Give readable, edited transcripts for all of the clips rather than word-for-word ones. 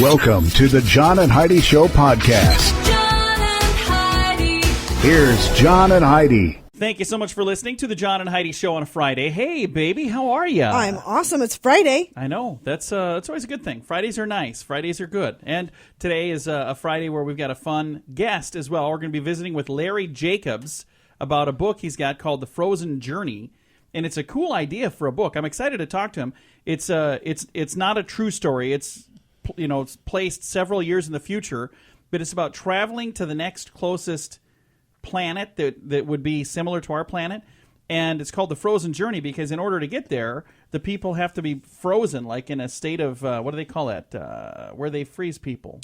Welcome to the John and Heidi Show podcast. John and Heidi. Here's John and Heidi. Thank you so much for listening to the John and Heidi Show on a Friday. Hey, baby, how are you? I'm awesome. It's Friday. I know. That's always a good thing. Fridays are nice. Fridays are good. And today is a Friday where we've got a fun guest as well. We're going to be visiting with Larry Jacobs about a book he's got called The Frozen Journey. And it's a cool idea for a book. I'm excited to talk to him. It's not a true story. It's placed several years in the future, but it's about traveling to the next closest planet that would be similar to our planet, and it's called The Frozen Journey because in order to get there, the people have to be frozen, like in a state of, what do they call it, where they freeze people?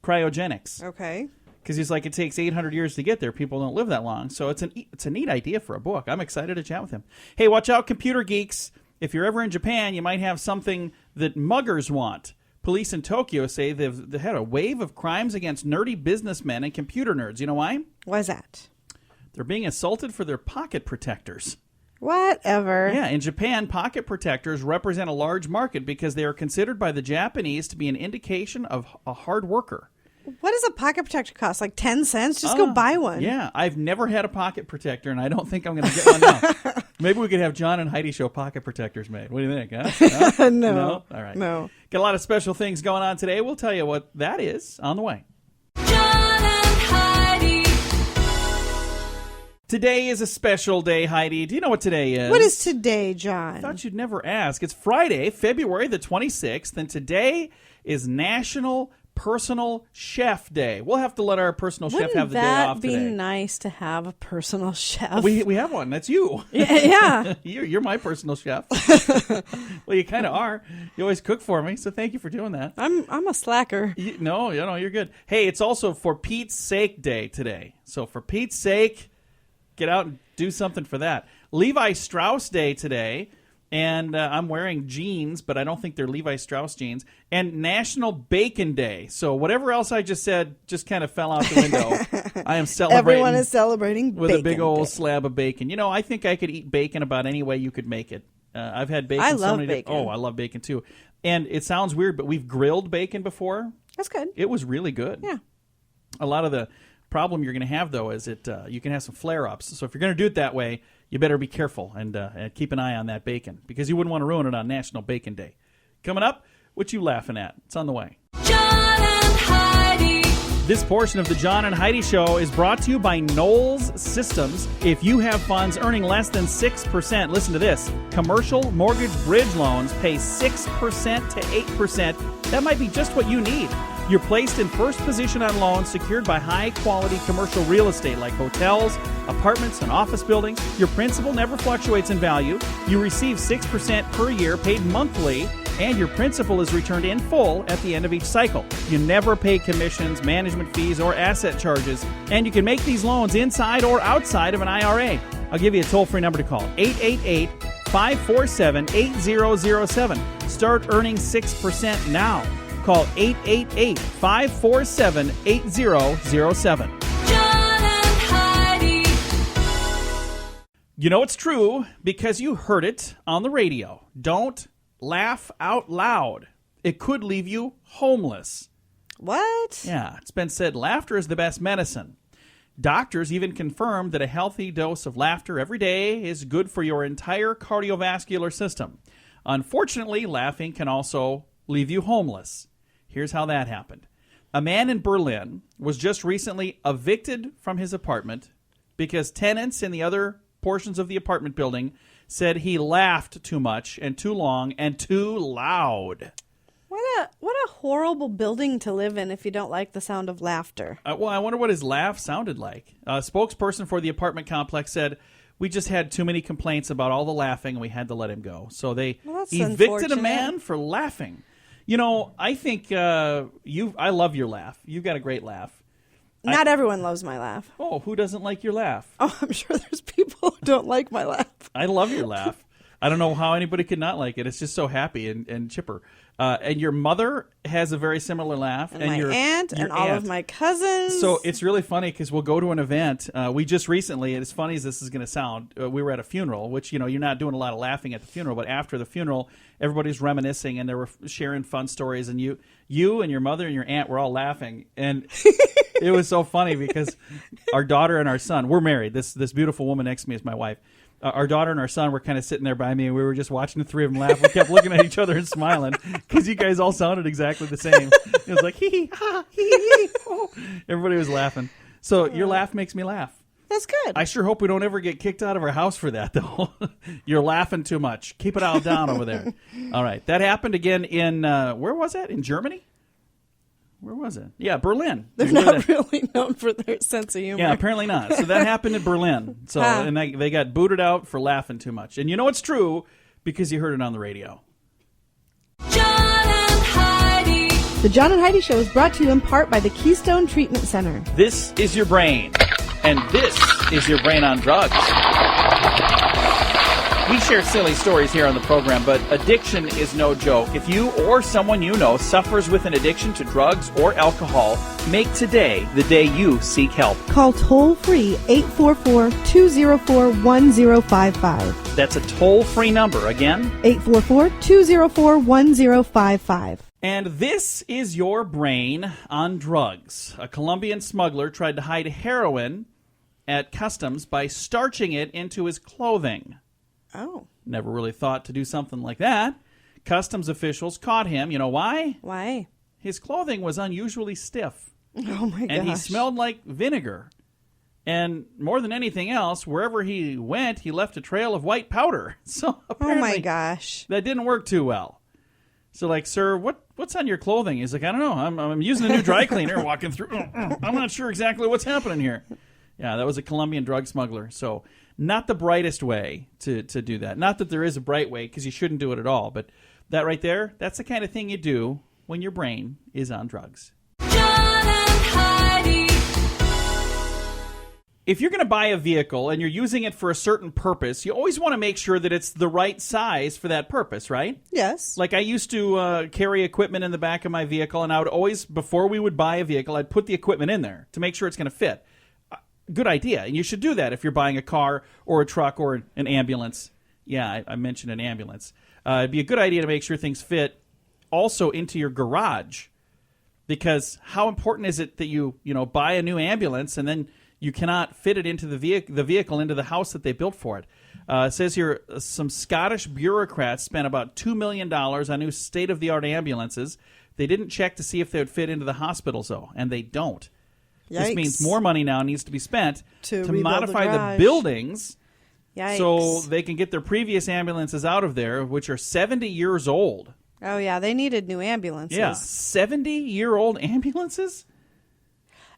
Cryogenics. Okay. Because he's like, it takes 800 years to get there. People don't live that long. So it's a neat idea for a book. I'm excited to chat with him. Hey, watch out, computer geeks. If you're ever in Japan, you might have something that muggers want. Police in Tokyo say they've had a wave of crimes against nerdy businessmen and computer nerds. You know why? Why is that? They're being assaulted for their pocket protectors. Whatever. Yeah, in Japan, pocket protectors represent a large market because they are considered by the Japanese to be an indication of a hard worker. What does a pocket protector cost? Like 10 cents? Just go buy one. Yeah, I've never had a pocket protector, and I don't think I'm going to get one now. Maybe we could have John and Heidi Show pocket protectors made. What do you think? Huh? No. All right. No. Got a lot of special things going on today. We'll tell you what that is on the way. John and Heidi. Today is a special day, Heidi. Do you know what today is? What is today, John? I thought you'd never ask. It's Friday, February the 26th, and today is National Personal Chef Day. We'll have to let our personal chef have the day off today. Wouldn't that be nice to have a personal chef? We have one. That's you. Yeah. You're my personal chef. Well, you kind of are. You always cook for me, so thank you for doing that. I'm a slacker. No, you're good. Hey, it's also For Pete's Sake Day today. So for Pete's sake, get out and do something for that. Levi Strauss Day today. And I'm wearing jeans, but I don't think they're Levi Strauss jeans. And National Bacon Day. So whatever else I just said just kind of fell out the window. I am celebrating. Everyone is celebrating with bacon a big old day. slab of bacon. I think I could eat bacon about any way you could make it. I've had bacon. I love bacon. I love bacon too. And it sounds weird, but we've grilled bacon before. That's good. It was really good. Yeah. A lot of the problem you're going to have, though, is you can have some flare-ups. So if you're going to do it that way, you better be careful and keep an eye on that bacon because you wouldn't want to ruin it on National Bacon Day. Coming up, what you laughing at? It's on the way. John and Heidi. This portion of the John and Heidi Show is brought to you by Knowles Systems. If you have funds earning less than 6%, listen to this. Commercial mortgage bridge loans pay 6% to 8%. That might be just what you need. You're placed in first position on loans secured by high-quality commercial real estate like hotels, apartments, and office buildings. Your principal never fluctuates in value. You receive 6% per year paid monthly, and your principal is returned in full at the end of each cycle. You never pay commissions, management fees, or asset charges, and you can make these loans inside or outside of an IRA. I'll give you a toll-free number to call, 888-547-8007. Start earning 6% now. Call 888-547-8007. John and Heidi. You know it's true because you heard it on the radio. Don't laugh out loud. It could leave you homeless. What? Yeah, it's been said laughter is the best medicine. Doctors even confirm that a healthy dose of laughter every day is good for your entire cardiovascular system. Unfortunately, laughing can also leave you homeless. Here's how that happened. A man in Berlin was just recently evicted from his apartment because tenants in the other portions of the apartment building said he laughed too much and too long and too loud. What a horrible building to live in if you don't like the sound of laughter. Well, I wonder what his laugh sounded like. A spokesperson for the apartment complex said, "We just had too many complaints about all the laughing and we had to let him go." So they evicted a man for laughing. I think I love your laugh. You've got a great laugh. Not everyone loves my laugh. Oh, who doesn't like your laugh? Oh, I'm sure there's people who don't like my laugh. I love your laugh. I don't know how anybody could not like it. It's just so happy and chipper. And your mother has a very similar laugh. And my your aunt your and all of my cousins. So it's really funny because we'll go to an event. We just recently, and as funny as this is going to sound, we were at a funeral, which, you're not doing a lot of laughing at the funeral, but after the funeral, everybody's reminiscing and they were sharing fun stories. And you and your mother and your aunt were all laughing. And it was so funny because our daughter and our son, we're married. This beautiful woman next to me is my wife. Our daughter and our son were kind of sitting there by me, and we were just watching the three of them laugh. We kept looking at each other and smiling because you guys all sounded exactly the same. It was like, hee hee, ha, hee hee, oh. Everybody was laughing. So your laugh makes me laugh. That's good. I sure hope we don't ever get kicked out of our house for that, though. You're laughing too much. Keep it all down over there. All right. That happened again in, where was that? In Germany? Where was it? Yeah, Berlin. They're not really known for their sense of humor. Yeah, apparently not. So that happened in Berlin. So and they got booted out for laughing too much. And you know it's true because you heard it on the radio. John and Heidi. The John and Heidi Show is brought to you in part by the Keystone Treatment Center. This is your brain, and this is your brain on drugs. We share silly stories here on the program, but addiction is no joke. If you or someone you know suffers with an addiction to drugs or alcohol, make today the day you seek help. Call toll-free 844-204-1055. That's a toll-free number. Again, 844-204-1055. and this is your brain on drugs. A Colombian smuggler tried to hide heroin at customs by starching it into his clothing. Oh. Never really thought to do something like that. Customs officials caught him. You know why? Why? His clothing was unusually stiff. Oh, my gosh. And he smelled like vinegar. And more than anything else, wherever he went, he left a trail of white powder. So apparently, oh, my gosh. that didn't work too well. So, like, sir, what's on your clothing? He's like, I don't know. I'm using a new dry cleaner, walking through. I'm not sure exactly what's happening here. Yeah, that was a Colombian drug smuggler. So not the brightest way to do that. Not that there is a bright way, because you shouldn't do it at all. But that right there, that's the kind of thing you do when your brain is on drugs. John and Heidi. If you're going to buy a vehicle and you're using it for a certain purpose, you always want to make sure that it's the right size for that purpose, right? Yes. Like I used to carry equipment in the back of my vehicle, and I would always, before we would buy a vehicle, I'd put the equipment in there to make sure it's going to fit. Good idea. And you should do that if you're buying a car or a truck or an ambulance. Yeah, I mentioned an ambulance. It'd be a good idea to make sure things fit also into your garage. Because how important is it that you buy a new ambulance and then you cannot fit it into the vehicle into the house that they built for it? It says here some Scottish bureaucrats spent about $2 million on new state-of-the-art ambulances. They didn't check to see if they would fit into the hospitals, though, and they don't. Yikes. This means more money now needs to be spent to rebuild modify the the garage. buildings. Yikes. So they can get their previous ambulances out of there, which are 70 years old. Oh, yeah. They needed new ambulances. Yeah, 70-year-old ambulances?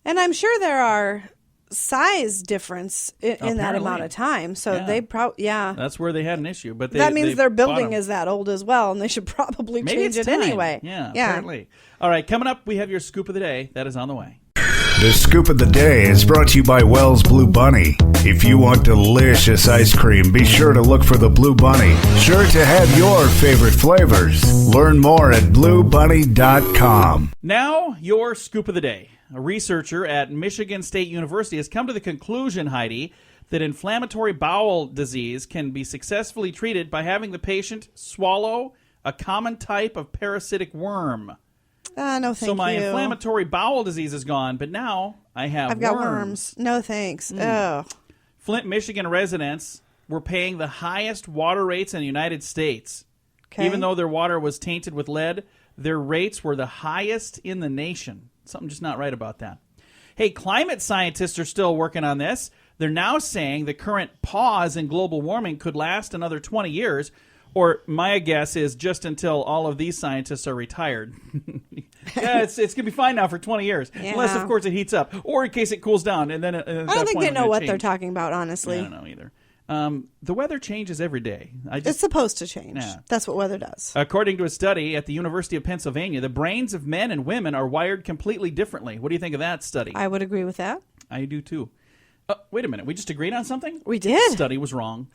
And I'm sure there are size difference in that Apparently. amount of time. So Yeah. they probably, That's where they had an issue. But that means they their bought building 'em. is that old as well, and they should probably Maybe change it's it time. anyway. Yeah, apparently. All right, coming up, we have your scoop of the day. That is on the way. The Scoop of the Day is brought to you by Wells Blue Bunny. If you want delicious ice cream, be sure to look for the Blue Bunny. Sure to have your favorite flavors. Learn more at bluebunny.com. Now, your scoop of the day. A researcher at Michigan State University has come to the conclusion, Heidi, that inflammatory bowel disease can be successfully treated by having the patient swallow a common type of parasitic worm. No, thank you. So my inflammatory bowel disease is gone, but now I've got worms. No, thanks. Oh. Flint, Michigan residents were paying the highest water rates in the United States. Okay. Even though their water was tainted with lead, their rates were the highest in the nation. Something just not right about that. Hey, climate scientists are still working on this. They're now saying the current pause in global warming could last another 20 years, or my guess is just until all of these scientists are retired. Yeah, it's going to be fine now for 20 years. Yeah. Unless, of course, it heats up, or in case it cools down. And then I don't think they know what they're talking about, honestly. I don't know either. The weather changes every day. It's supposed to change. Yeah. That's what weather does. According to a study at the University of Pennsylvania, the brains of men and women are wired completely differently. What do you think of that study? I would agree with that. I do too. Wait a minute. We just agreed on something? We did. Study was wrong.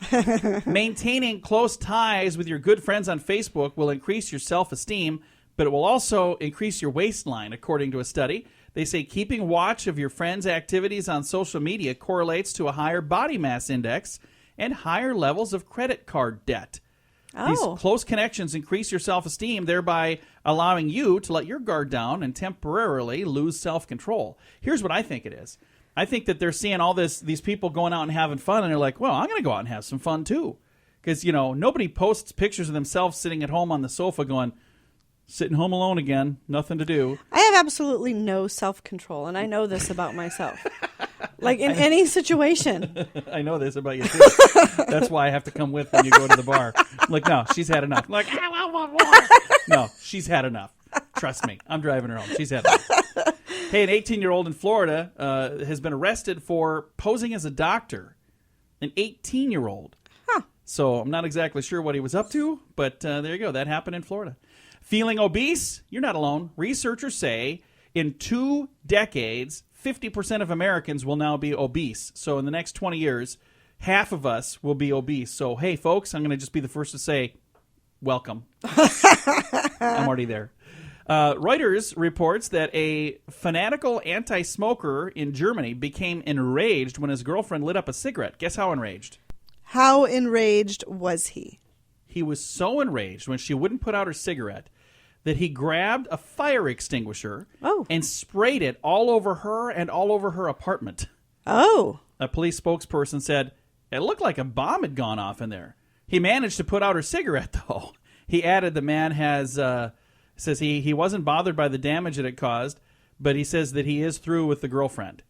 Maintaining close ties with your good friends on Facebook will increase your self-esteem, but it will also increase your waistline, according to a study. They say keeping watch of your friends' activities on social media correlates to a higher body mass index and higher levels of credit card debt. These close connections increase your self-esteem, thereby allowing you to let your guard down and temporarily lose self-control. Here's what I think it is. I think that they're seeing all these people going out and having fun, and they're like, well, I'm going to go out and have some fun too. Because, nobody posts pictures of themselves sitting at home on the sofa going, sitting home alone again, nothing to do. I have absolutely no self-control, and I know this about myself. Like in any situation. I know this about you too. That's why I have to come with when you go to the bar. I'm like, no, she's had enough. I'm like, I want more. No, she's had enough. Trust me. I'm driving her home. She's had enough. Hey, an 18-year-old in Florida has been arrested for posing as a doctor. An 18-year-old. Huh. So I'm not exactly sure what he was up to, but there you go. That happened in Florida. Feeling obese? You're not alone. Researchers say in 2 decades, 50% of Americans will now be obese. So in the next 20 years, half of us will be obese. So, hey, folks, I'm going to just be the first to say, welcome. I'm already there. Reuters reports that a fanatical anti-smoker in Germany became enraged when his girlfriend lit up a cigarette. Guess how enraged? How enraged was he? He was so enraged when she wouldn't put out her cigarette that he grabbed a fire extinguisher and sprayed it all over her and all over her apartment. Oh. A police spokesperson said, it looked like a bomb had gone off in there. He managed to put out her cigarette, though. He added the man says he wasn't bothered by the damage that it caused, but he says that he is through with the girlfriend.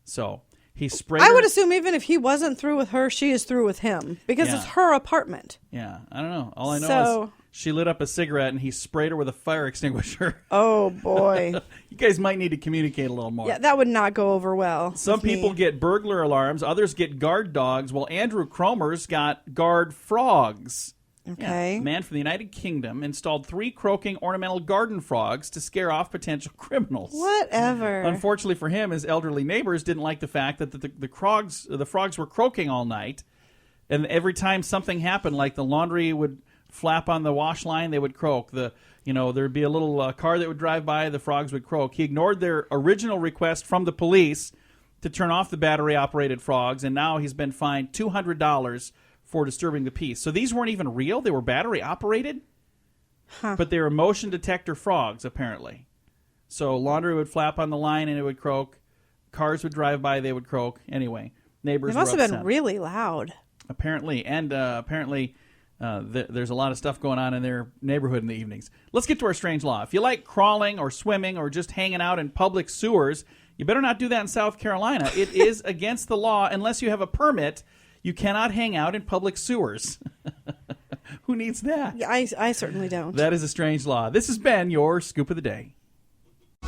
So he sprayed her. I would assume even if he wasn't through with her, she is through with him because it's her apartment. Yeah, I don't know. All I know is she lit up a cigarette and he sprayed her with a fire extinguisher. Oh, boy. You guys might need to communicate a little more. Yeah, that would not go over well. Some people get burglar alarms. Others get guard dogs. Well, Andrew Cromer's got guard frogs. Okay. Yeah. A man from the United Kingdom installed 3 croaking ornamental garden frogs to scare off potential criminals. Whatever. Unfortunately for him, his elderly neighbors didn't like the fact that the frogs were croaking all night. And every time something happened, like the laundry would flap on the wash line, they would croak. There'd be a little car that would drive by, the frogs would croak. He ignored their original request from the police to turn off the battery-operated frogs, and now he's been fined $200 for disturbing the peace. So these weren't even real? They were battery-operated? Huh. But they were motion detector frogs, apparently. So laundry would flap on the line and it would croak. Cars would drive by, they would croak. Anyway, neighbors It must were have upset. been really loud. Apparently. And there's a lot of stuff going on in their neighborhood in the evenings. Let's get to our strange law. If you like crawling or swimming or just hanging out in public sewers, you better not do that in South Carolina. It is against the law unless you have a permit. You cannot hang out in public sewers. Who needs that? Yeah, I certainly don't. That is a strange law. This has been your Scoop of the Day.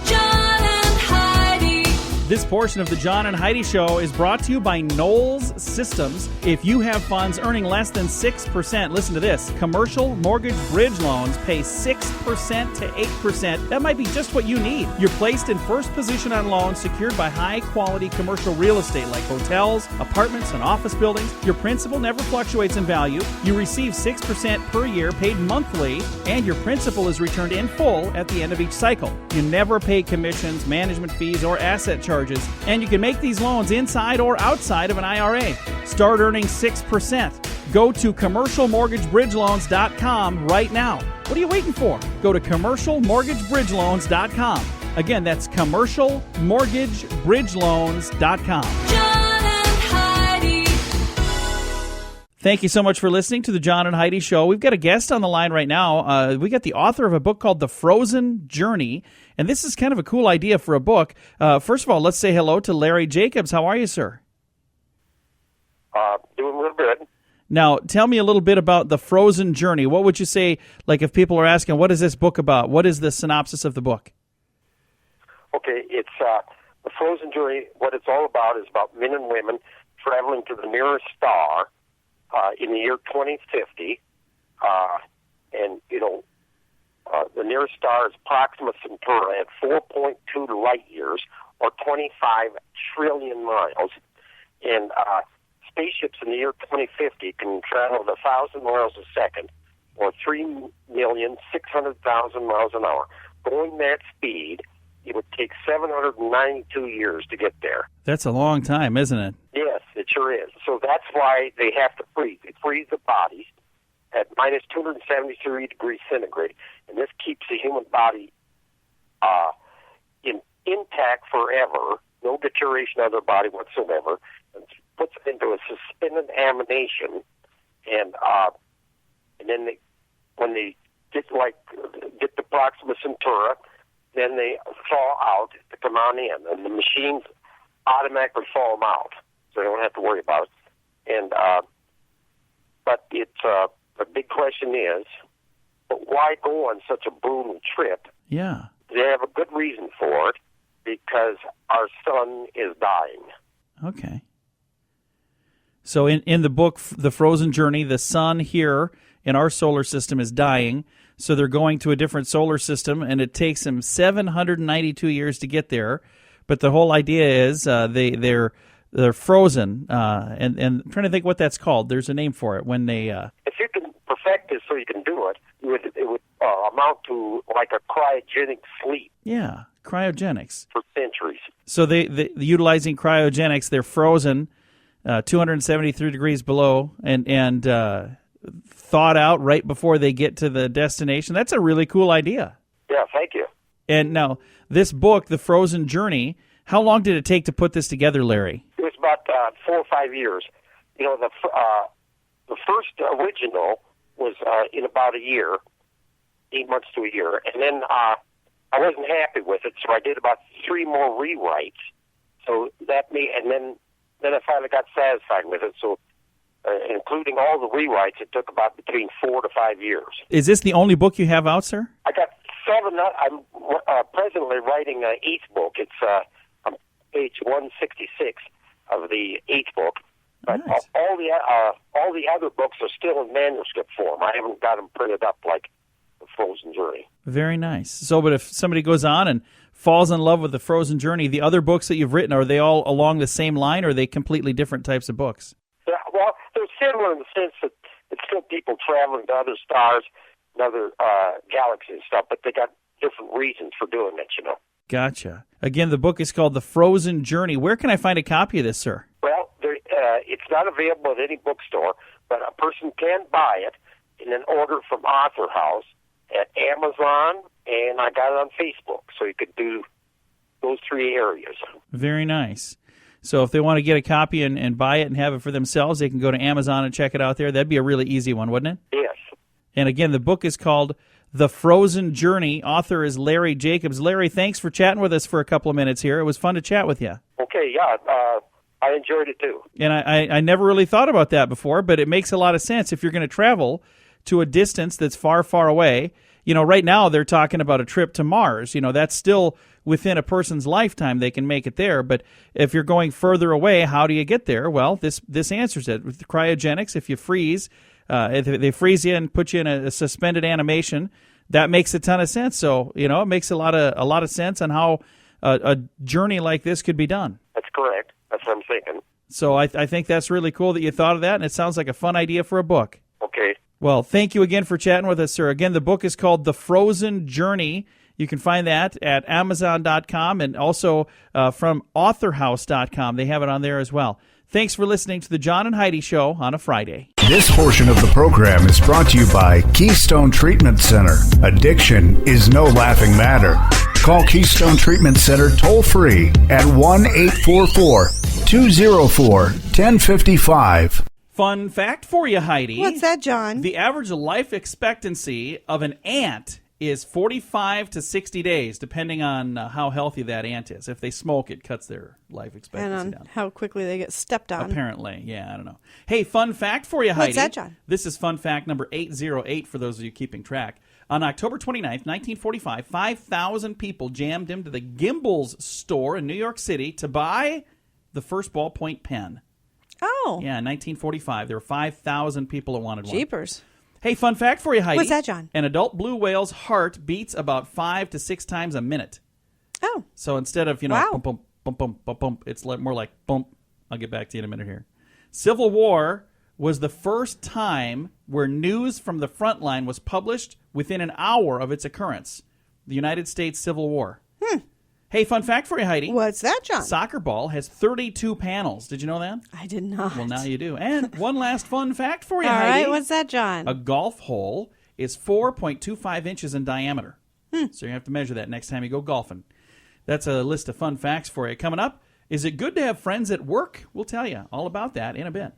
John and Heidi. This portion of the John and Heidi Show is brought to you by Knowles Systems. If you have funds earning less than 6%, listen to this. Commercial mortgage bridge loans pay 6% to 8%. That might be just what you need. You're placed in first position on loans secured by high-quality commercial real estate like hotels, apartments, and office buildings. Your principal never fluctuates in value. You receive 6% per year paid monthly, and your principal is returned in full at the end of each cycle. You never pay commissions, management fees, or asset charges, and you can make these loans inside or outside of an IRA. Start earning 6%. Go to commercialmortgagebridgeloans.com right now. What are you waiting for? Go to commercialmortgagebridgeloans.com. Again, that's commercialmortgagebridgeloans.com. John and Heidi. Thank you so much for listening to the John and Heidi Show. We've got a guest on the line right now. We got the author of a book called The Frozen Journey, and this is kind of a cool idea for a book. First of all, let's say hello to Larry Jacobs. How are you, sir? Doing real good. Now, tell me a little bit about The Frozen Journey. What would you say, like if people are asking, what is this book about? What is the synopsis of the book? Okay, it's The Frozen Journey. What it's all about is about men and women traveling to the nearest star in the year 2050. The nearest star is Proxima Centauri at 4.2 light years, or 25 trillion miles. And spaceships in the year 2050 can travel at 1,000 miles a second, or 3,600,000 miles an hour. Going that speed, it would take 792 years to get there. That's a long time, isn't it? Yes, it sure is. So that's why they have to freeze. They freeze the bodies at minus 273 degrees centigrade, and this keeps the human body intact forever, no deterioration of their body whatsoever, and puts it into a suspended animation, and then when they get the Proxima Centauri, then they thaw out to come on in, and the machines automatically thaw them out, so they don't have to worry about it. And but it's the big question is, but why go on such a brutal trip? Yeah. They have a good reason for it, because our sun is dying. Okay. So in the book, The Frozen Journey, the sun here in our solar system is dying, so they're going to a different solar system, and it takes them 792 years to get there. But the whole idea is they're frozen, and I'm trying to think what that's called. There's a name for it when they. If you can perfect it so you can do it, it would amount to like a cryogenic sleep. Yeah, cryogenics. For centuries. So they utilizing cryogenics, they're frozen 273 degrees below and thawed out right before they get to the destination. That's a really cool idea. Yeah, thank you. And now, this book, The Frozen Journey, how long did it take to put this together, Larry? It was about 4 or 5 years. You know, the first original was in about a year, 8 months to a year, and then I wasn't happy with it, so I did about 3 more rewrites. So that and then I finally got satisfied with it. So, including all the rewrites, it took about between 4 to 5 years. Is this the only book you have out, sir? I got 7. I'm presently writing an 8th book. It's on page 166 of the 8th book. But Nice. all the other books are still in manuscript form. I haven't got them printed up like The Frozen Journey. Very nice. So, but if somebody goes on and falls in love with The Frozen Journey, the other books that you've written, are they all along the same line, or are they completely different types of books? Yeah, well, they're similar in the sense that it's still people traveling to other stars and other galaxies and stuff, but they got different reasons for doing it, you know. Gotcha. Again, the book is called The Frozen Journey. Where can I find a copy of this, sir? Well, it's not available at any bookstore, but a person can buy it in an order from Author House at Amazon, and I got it on Facebook, so you could do those 3 areas. Very nice. So if they want to get a copy and buy it and have it for themselves, they can go to Amazon and check it out there. That'd be a really easy one, wouldn't it? Yes. And again, the book is called The Frozen Journey. Author is Larry Jacobs. Larry, thanks for chatting with us for a couple of minutes here. It was fun to chat with you. Okay, yeah, I enjoyed it too. And I never really thought about that before, but it makes a lot of sense. If you're going to travel to a distance that's far, far away, you know, right now they're talking about a trip to Mars. You know, that's still within a person's lifetime. They can make it there. But if you're going further away, how do you get there? Well, this answers it. With cryogenics, if you freeze, if they freeze you and put you in a suspended animation, that makes a ton of sense. So, you know, it makes a lot of sense on how a journey like this could be done. That's correct. That's what I'm thinking. So I think that's really cool that you thought of that, and it sounds like a fun idea for a book. Okay. Well, thank you again for chatting with us, sir. Again, the book is called The Frozen Journey. You can find that at Amazon.com and also from AuthorHouse.com. They have it on there as well. Thanks for listening to the John and Heidi Show on a Friday. This portion of the program is brought to you by Keystone Treatment Center. Addiction is no laughing matter. Call Keystone Treatment Center toll-free at 1-844-204-1055. Fun fact for you, Heidi. What's that, John? The average life expectancy of an ant is 45 to 60 days, depending on how healthy that ant is. If they smoke, it cuts their life expectancy and on down. how quickly they get stepped on. Apparently, yeah, I don't know. Hey, fun fact for you, Heidi. What's that, John? This is fun fact number 808 for those of you keeping track. On October 29th, 1945, 5,000 people jammed into the Gimbels store in New York City to buy the first ballpoint pen. Oh. Yeah, in 1945, there were 5,000 people that wanted one. Jeepers. Hey, fun fact for you, Heidi. What's that, John? An adult blue whale's heart beats about 5 to 6 times a minute. Oh. So instead of, Wow. bump, bump, bump, bump, bump, bump, it's more like bump, I'll get back to you in a minute here. Civil War was the first time where news from the front line was published within an hour of its occurrence. The United States Civil War. Hey, fun fact for you, Heidi. What's that, John? Soccer ball has 32 panels. Did you know that? I did not. Well, now you do. And one last fun fact for you, All Heidi. right, what's that, John? A golf hole is 4.25 inches in diameter. So you have to measure that next time you go golfing. That's a list of fun facts for you. Coming up, is it good to have friends at work? We'll tell you all about that in a bit.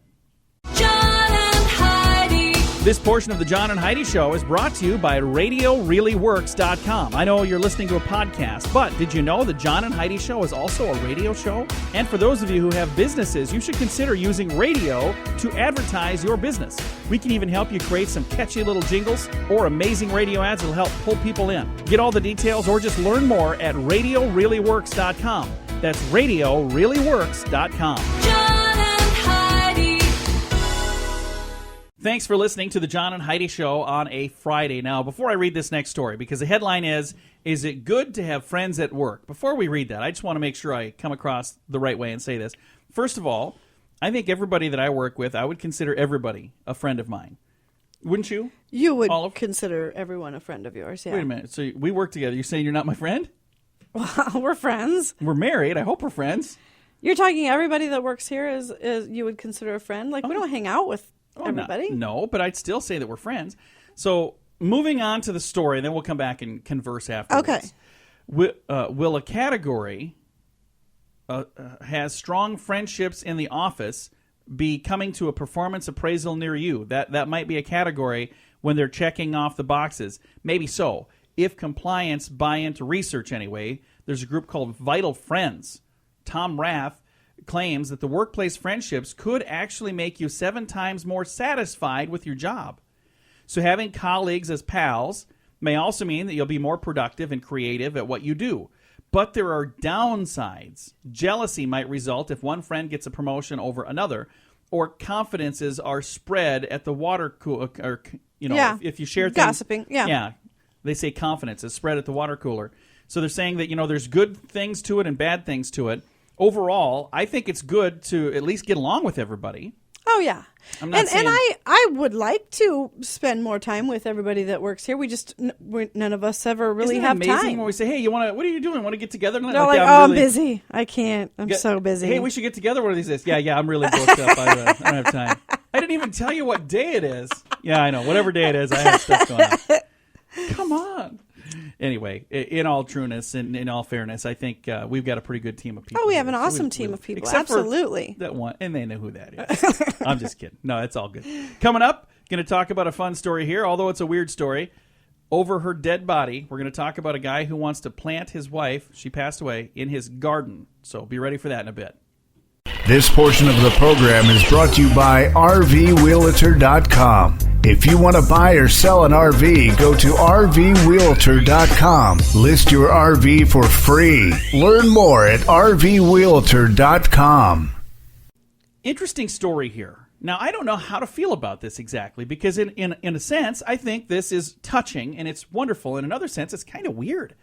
John and Heidi. This portion of the John and Heidi Show is brought to you by RadioReallyWorks.com. I know you're listening to a podcast, but did you know the John and Heidi Show is also a radio show? And for those of you who have businesses, you should consider using radio to advertise your business. We can even help you create some catchy little jingles or amazing radio ads that'll help pull people in. Get all the details or just learn more at RadioReallyWorks.com. That's RadioReallyWorks.com. John and Heidi. Thanks for listening to the John and Heidi Show on a Friday. Now, before I read this next story, because the headline is it good to have friends at work? Before we read that, I just want to make sure I come across the right way and say this. First of all, I think everybody that I work with, I would consider everybody a friend of mine. Wouldn't you? You would Olive? consider everyone a friend of yours, yeah. Wait a minute. So we work together. You're saying you're not my friend? Well, we're friends. We're married. I hope we're friends. You're talking everybody that works here is you would consider a friend? Like, we don't hang out with everybody. No, but I'd still say that we're friends. So moving on to the story, then we'll come back and converse afterwards. Okay. Will a category has strong friendships in the office be coming to a performance appraisal near you? That might be a category when they're checking off the boxes. Maybe so. If compliance buy into research anyway, there's a group called Vital Friends. Tom Rath claims that the workplace friendships could actually make you 7 times more satisfied with your job. So having colleagues as pals may also mean that you'll be more productive and creative at what you do. But there are downsides. Jealousy might result if one friend gets a promotion over another, or confidences are spread at the water cooler, or, if you share things. Gossiping, yeah. Yeah. They say confidence is spread at the water cooler. So they're saying that, there's good things to it and bad things to it. Overall, I think it's good to at least get along with everybody. Oh, yeah. I'm not saying... And I would like to spend more time with everybody that works here. We just, none of us ever really Isn't it have amazing time. when we say, hey, what are you doing? Want to get together? They're like, I'm busy. I can't. I'm so busy. Hey, we should get together one of these days. Yeah, I'm really booked up. I don't have time. I didn't even tell you what day it is. Yeah, I know. Whatever day it is, I have stuff going on. Come on. Anyway, in all trueness and in all fairness, I think we've got a pretty good team of people. Oh, we have here. an awesome team of people. Except Absolutely. For that one, and they know who that is. I'm just kidding. No, it's all good. Coming up, going to talk about a fun story here, although it's a weird story. Over her dead body, we're going to talk about a guy who wants to plant his wife, she passed away, in his garden. So be ready for that in a bit. This portion of the program is brought to you by RVWheelator.com. If you want to buy or sell an RV, go to RVWheelator.com. List your RV for free. Learn more at RVWheelator.com. Interesting story here. Now, I don't know how to feel about this exactly, because in a sense, I think this is touching and it's wonderful. In another sense, it's kind of weird.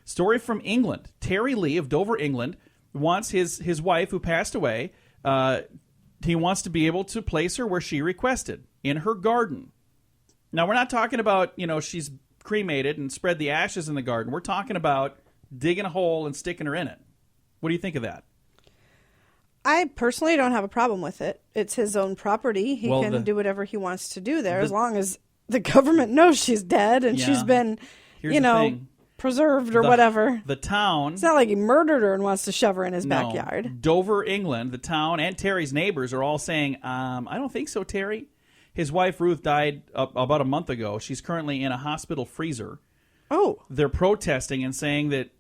Story from England. Terry Lee of Dover, England, wants his wife who passed away, he wants to be able to place her where she requested, in her garden. Now, we're not talking about, she's cremated and spread the ashes in the garden. We're talking about digging a hole and sticking her in it. What do you think of that? I personally don't have a problem with it. It's his own property. He can do whatever he wants to do there as long as the government knows she's dead and she's been, preserved or whatever. The town... It's not like he murdered her and wants to shove her in his backyard. Dover, England, the town, and Terry's neighbors are all saying, I don't think so, Terry. His wife, Ruth, died about a month ago. She's currently in a hospital freezer. Oh. They're protesting and saying that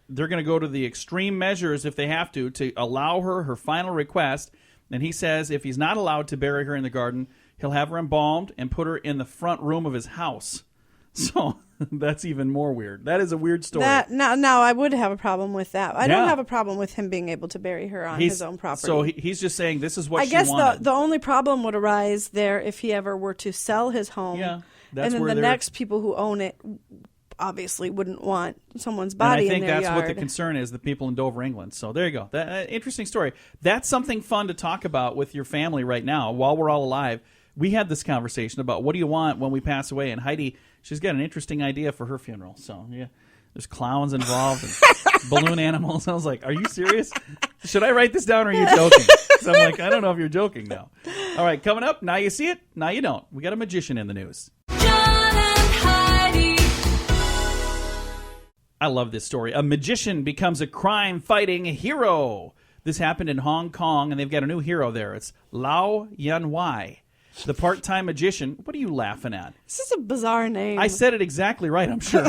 they're going to go to the extreme measures, if they have to allow her final request. And he says if he's not allowed to bury her in the garden, he'll have her embalmed and put her in the front room of his house. So that's even more weird. That is a weird story. Now, I would have a problem with that. I don't have a problem with him being able to bury her on his own property. So he's just saying this is what she wanted. I guess the only problem would arise there if he ever were to sell his home. Yeah, and then the next people who own it obviously wouldn't want someone's body in their yard. And I think that's what the concern is, the people in Dover, England. So there you go. Interesting story. That's something fun to talk about with your family right now while we're all alive. We had this conversation about what do you want when we pass away, and Heidi, she's got an interesting idea for her funeral. So yeah, there's clowns involved and balloon animals. I was like, are you serious? Should I write this down or are you joking? So I'm like, I don't know if you're joking now. All right, coming up, now you see it, now you don't. We got a magician in the news. I love this story. A magician becomes a crime-fighting hero. This happened in Hong Kong, and they've got a new hero there. It's Lau Yan-Wai, the part-time magician. What are you laughing at? This is a bizarre name. I said it exactly right, I'm sure.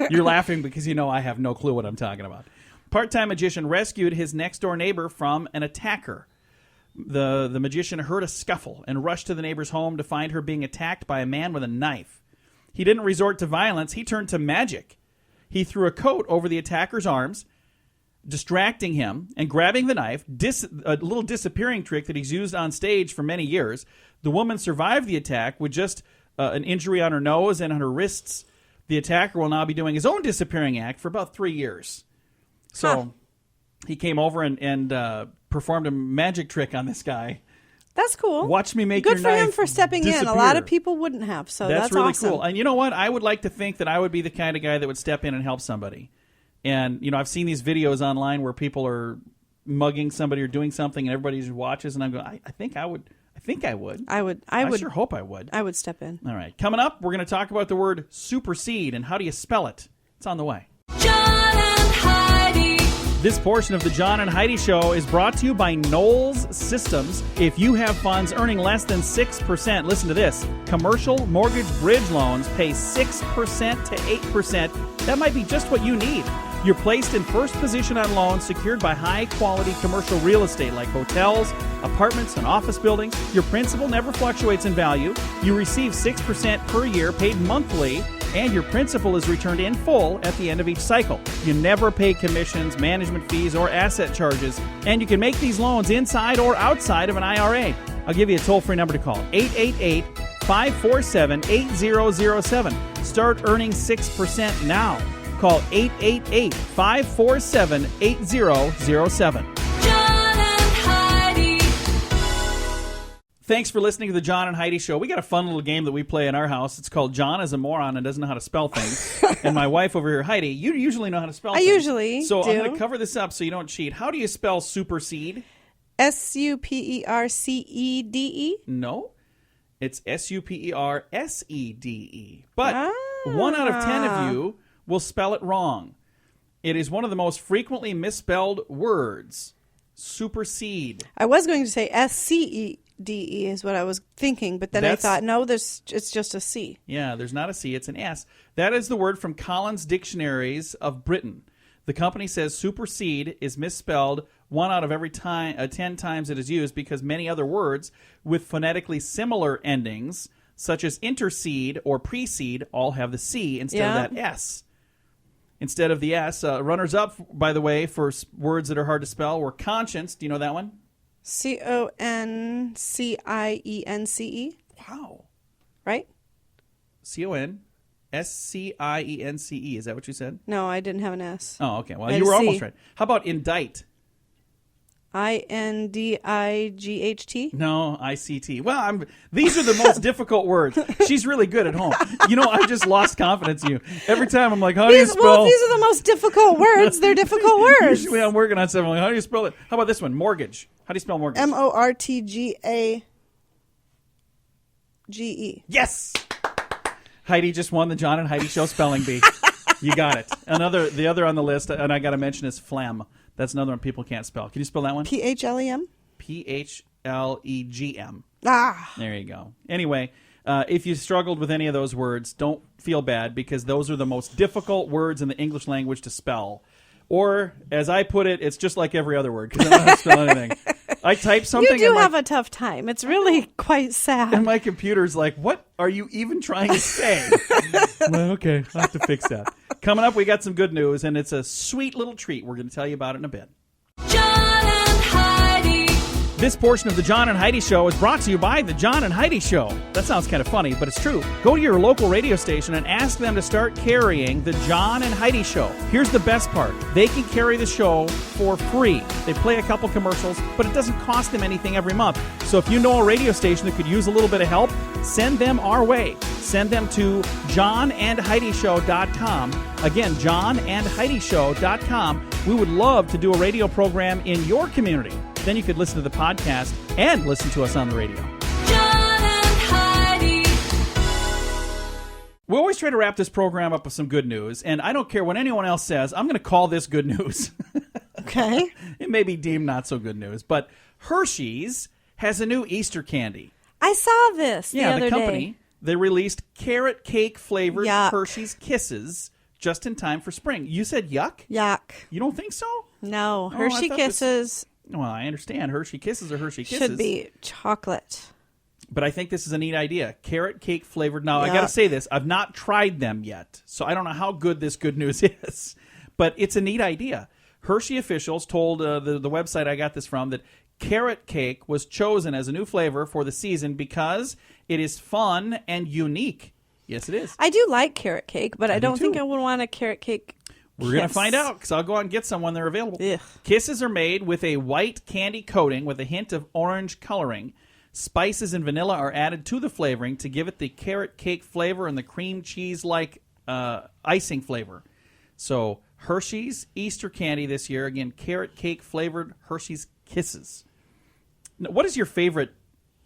You're laughing because you know I have no clue what I'm talking about. Part-time magician rescued his next-door neighbor from an attacker. The magician heard a scuffle and rushed to the neighbor's home to find her being attacked by a man with a knife. He didn't resort to violence. He turned to magic. He threw a coat over the attacker's arms, distracting him, and grabbing the knife, a little disappearing trick that he's used on stage for many years. The woman survived the attack with just an injury on her nose and on her wrists. The attacker will now be doing his own disappearing act for about 3 years. So he came over and performed a magic trick on this guy. That's cool. Watch me make Good your knife for him for stepping disappear. in. A lot of people wouldn't have, so that's really awesome. cool. And you know what? I would like to think that I would be the kind of guy that would step in and help somebody. And, you know, I've seen these videos online where people are mugging somebody or doing something and everybody just watches, and I'm going, I think I would. I sure hope I would. I would step in. All right. Coming up, we're going to talk about the word supersede and how do you spell it. It's on the way. John and Heidi. This portion of the John and Heidi Show is brought to you by Knowles Systems. If you have funds earning less than 6%, listen to this. Commercial mortgage bridge loans pay 6% to 8%. That might be just what you need. You're placed in first position on loans secured by high-quality commercial real estate like hotels, apartments, and office buildings. Your principal never fluctuates in value. You receive 6% per year paid monthly, and your principal is returned in full at the end of each cycle. You never pay commissions, management fees, or asset charges, and you can make these loans inside or outside of an IRA. I'll give you a toll-free number to call, 888-547-8007. Start earning 6% now. Call 888-547-8007. John and Heidi. Thanks for listening to the John and Heidi Show. We got a fun little game that we play in our house. It's called John is a Moron and Doesn't Know How to Spell Things. And my wife over here, Heidi, you usually know how to spell things. I usually So do. I'm going to cover this up so you don't cheat. How do you spell supersede? SUPERCEDE? No. It's SUPERSEDE. But 1 out of 10 of you will spell it wrong. It is one of the most frequently misspelled words. Supersede. I was going to say SCEDE is what I was thinking, but then I thought, no, it's just a C. Yeah, there's not a C, it's an S. That is the word from Collins Dictionaries of Britain. The company says supersede is misspelled 1 out of every 10 times it is used because many other words with phonetically similar endings, such as intercede or precede, all have the C instead of that S. Instead of the S, runners-up, by the way, for words that are hard to spell were conscience. Do you know that one? CONSCIENCE. Wow. Right? CONSCIENCE. Is that what you said? No, I didn't have an S. Oh, okay. Well, you were almost right. How about indict? INDIGHT? No, ICT. Well, these are the most difficult words. She's really good at home. You know, I just lost confidence in you. Every time I'm like, how do you spell? Well, these are the most difficult words. They're difficult words. Usually I'm working on something like, how do you spell it? How about this one? Mortgage. How do you spell mortgage? MORTGAGE. Yes! Heidi just won the John and Heidi Show spelling bee. You got it. The other on the list, and I got to mention, is phlegm. That's another one people can't spell. Can you spell that one? PHLEM? PHLEGM. Ah. There you go. Anyway, if you struggled with any of those words, don't feel bad because those are the most difficult words in the English language to spell. Or, as I put it, it's just like every other word because I don't know how to spell anything. I type something. You do have a tough time. It's really quite sad. And my computer's like, what are you even trying to say? Well, okay, I'll have to fix that. Coming up, we got some good news, and it's a sweet little treat. We're going to tell you about it in a bit. John and Heidi. This portion of the John and Heidi Show is brought to you by the John and Heidi Show. That sounds kind of funny, but it's true. Go to your local radio station and ask them to start carrying the John and Heidi Show. Here's the best part. They can carry the show for free. They play a couple commercials, but it doesn't cost them anything every month. So if you know a radio station that could use a little bit of help, send them our way. Send them to johnandheidishow.com. Again, johnandheidishow.com. We would love to do a radio program in your community. Then you could listen to the podcast and listen to us on the radio. John and Heidi. We always try to wrap this program up with some good news, and I don't care what anyone else says. I'm going to call this good news. Okay. It may be deemed not so good news, but Hershey's has a new Easter candy. I saw this the other company, day. They released carrot cake flavored Yuck. Hershey's Kisses just in time for spring. You said yuck? Yuck. You don't think so? No. I Hershey thought Kisses Well, I understand. Hershey Kisses are Hershey Kisses. should be chocolate. But I think this is a neat idea. Carrot cake flavored. Now, I Yuck. got to say this. I've not tried them yet, so I don't know how good this good news is. But it's a neat idea. Hershey officials told the website I got this from that carrot cake was chosen as a new flavor for the season because it is fun and unique. Yes, it is. I do like carrot cake, but I do don't think too. I would want a carrot cake. We're going to find out because I'll go out and get some when they're available. Ugh. Kisses are made with a white candy coating with a hint of orange coloring. Spices and vanilla are added to the flavoring to give it the carrot cake flavor and the cream cheese-like icing flavor. So Hershey's Easter candy this year. Again, carrot cake flavored Hershey's Kisses. Now, what is your favorite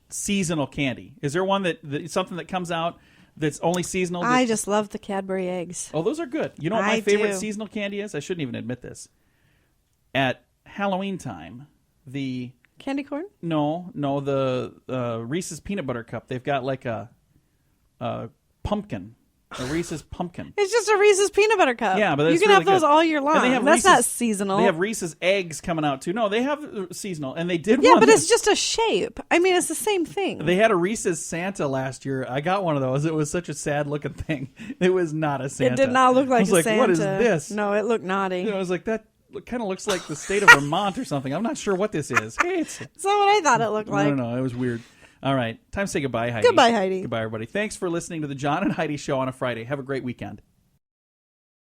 seasonal candy? Is there one that something that comes out that's only seasonal? I just love the Cadbury eggs. Oh, those are good. You know what my I favorite do. seasonal candy is? I shouldn't even admit this. At Halloween time, the Candy corn? the Reese's Peanut Butter Cup. They've got like a pumpkin, a Reese's pumpkin. It's just a Reese's peanut butter cup. Yeah, but you it's can really have those good. all year long. And they have That's not Reese's- seasonal. They have Reese's eggs coming out too. No, they have seasonal, and they did yeah, one. but that- it's just a shape. I mean, it's the same thing. They had a Reese's Santa last year. I got one of those. It was such a sad looking thing. It was not a Santa. It did not look like I was a like, Santa. what is this? No, it looked naughty. I was like, that kind of looks like the state of Vermont or something. I'm not sure what this is. Hey, it's That's not what I thought it looked like. I don't know. It was weird. All right. Time to say goodbye, Heidi. Goodbye, Heidi. Goodbye, everybody. Thanks for listening to the John and Heidi Show on a Friday. Have a great weekend.